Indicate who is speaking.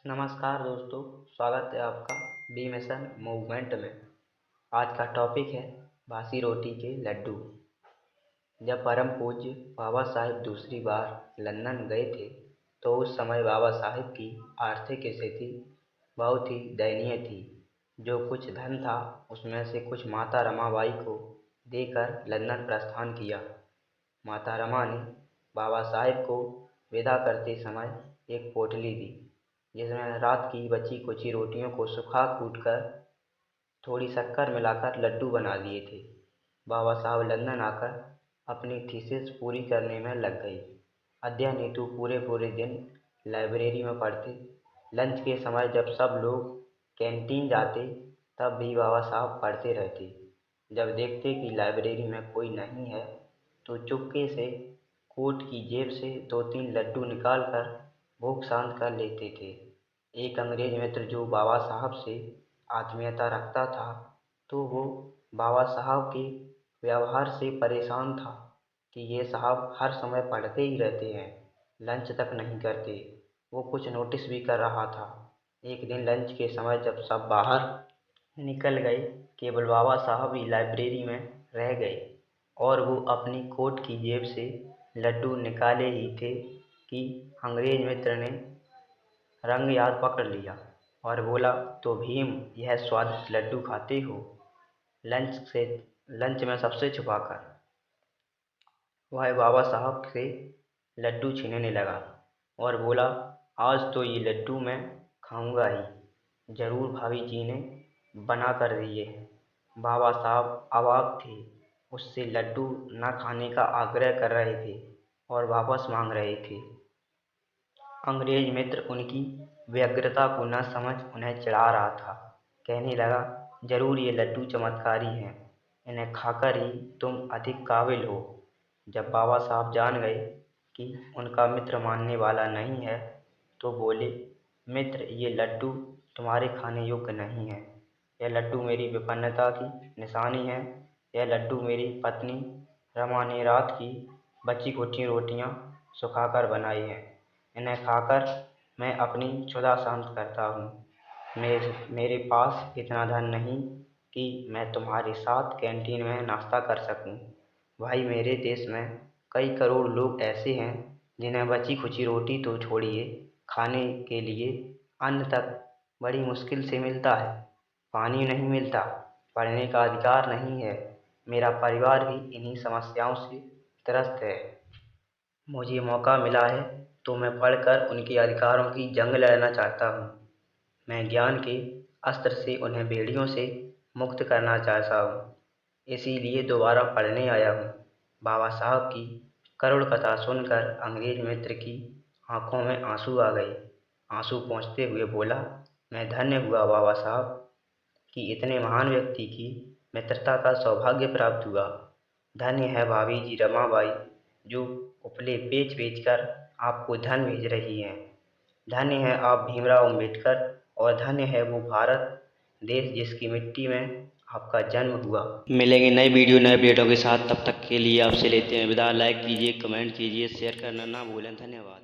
Speaker 1: नमस्कार दोस्तों, स्वागत है आपका बी मिशन मूवमेंट में। आज का टॉपिक है बासी रोटी के लड्डू। जब परम पूज्य बाबा साहिब दूसरी बार लंदन गए थे तो उस समय बाबा साहिब की आर्थिक स्थिति बहुत ही दयनीय थी। जो कुछ धन था उसमें से कुछ माता रमाबाई को देकर लंदन प्रस्थान किया। माता रमा ने बाबा साहिब को विदा करते समय एक पोटली दी जिसमें रात की बची कुची रोटियों को सुखा कूट कर थोड़ी शक्कर मिलाकर लड्डू बना दिए थे। बाबा साहब लंदन आकर अपनी थीसिस पूरी करने में लग गई। अध्ययन हेतु पूरे पूरे दिन लाइब्रेरी में पढ़ते। लंच के समय जब सब लोग कैंटीन जाते तब भी बाबा साहब पढ़ते रहते। जब देखते कि लाइब्रेरी में कोई नहीं है तो चुपके से कोट की जेब से 2-3 लड्डू निकालकर भूख शांत कर लेते थे। एक अंग्रेज मित्र जो बाबा साहब से आत्मीयता रखता था तो वो बाबा साहब के व्यवहार से परेशान था कि ये साहब हर समय पढ़ते ही रहते हैं, लंच तक नहीं करते। वो कुछ नोटिस भी कर रहा था। एक दिन लंच के समय जब सब बाहर निकल गए, केवल बाबा साहब ही लाइब्रेरी में रह गए और वो अपनी कोट की जेब से लड्डू निकाले ही थे कि अंग्रेज मित्र ने रंग याद पकड़ लिया और बोला, तो भीम यह स्वादिष्ट लड्डू खाते हो? लंच में सबसे छुपाकर वह बाबा साहब से लड्डू छीनने लगा और बोला, आज तो ये लड्डू मैं खाऊंगा ही, जरूर भाभी जी ने बना कर दिए हैं। बाबा साहब अवाक थे। उससे लड्डू न खाने का आग्रह कर रहे थे और वापस मांग रहे थे। अंग्रेज मित्र उनकी व्यग्रता को न समझ उन्हें चिढ़ा रहा था। कहने लगा, जरूर ये लड्डू चमत्कारी हैं, इन्हें खाकर ही तुम अधिक काबिल हो। जब बाबा साहब जान गए कि उनका मित्र मानने वाला नहीं है तो बोले, मित्र ये लड्डू तुम्हारे खाने योग्य नहीं है। यह लड्डू मेरी विपन्नता की निशानी है। यह लड्डू मेरी पत्नी रमा ने रात की बची खुची रोटियां सुखाकर बनाई हैं। इन्हें खाकर मैं अपनी क्षुधा शांत करता हूँ। मेरे पास इतना धन नहीं कि मैं तुम्हारे साथ कैंटीन में नाश्ता कर सकूँ। भाई, मेरे देश में कई करोड़ लोग ऐसे हैं जिन्हें बची खुची रोटी तो छोड़िए, खाने के लिए अन्न तक बड़ी मुश्किल से मिलता है। पानी नहीं मिलता, पढ़ने का अधिकार नहीं है। मेरा परिवार भी इन्हीं समस्याओं से त्रस्त है। मुझे मौका मिला है तो मैं पढ़कर उनके अधिकारों की जंग लड़ना चाहता हूँ। मैं ज्ञान के अस्त्र से उन्हें बेड़ियों से मुक्त करना चाहता हूँ। इसीलिए दोबारा पढ़ने आया हूँ। बाबा साहब की करुण कथा सुनकर अंग्रेज मित्र की आंखों में आंसू आ गए। आंसू पोंछते हुए बोला, मैं धन्य हुआ बाबा साहब कि इतने महान व्यक्ति की मित्रता का सौभाग्य प्राप्त हुआ। धन्य है भाभी जी रमाबाई जो उपले बेच बेच कर आपको धन भेज रही हैं। धन्य है आप भीमराव अम्बेडकर और धन्य है वो भारत देश जिसकी मिट्टी में आपका जन्म हुआ। मिलेंगे नई वीडियो नए अपडेटों के साथ, तब तक के लिए आपसे लेते हैं विदा। लाइक कीजिए, कमेंट कीजिए, शेयर करना ना भूलें। धन्यवाद।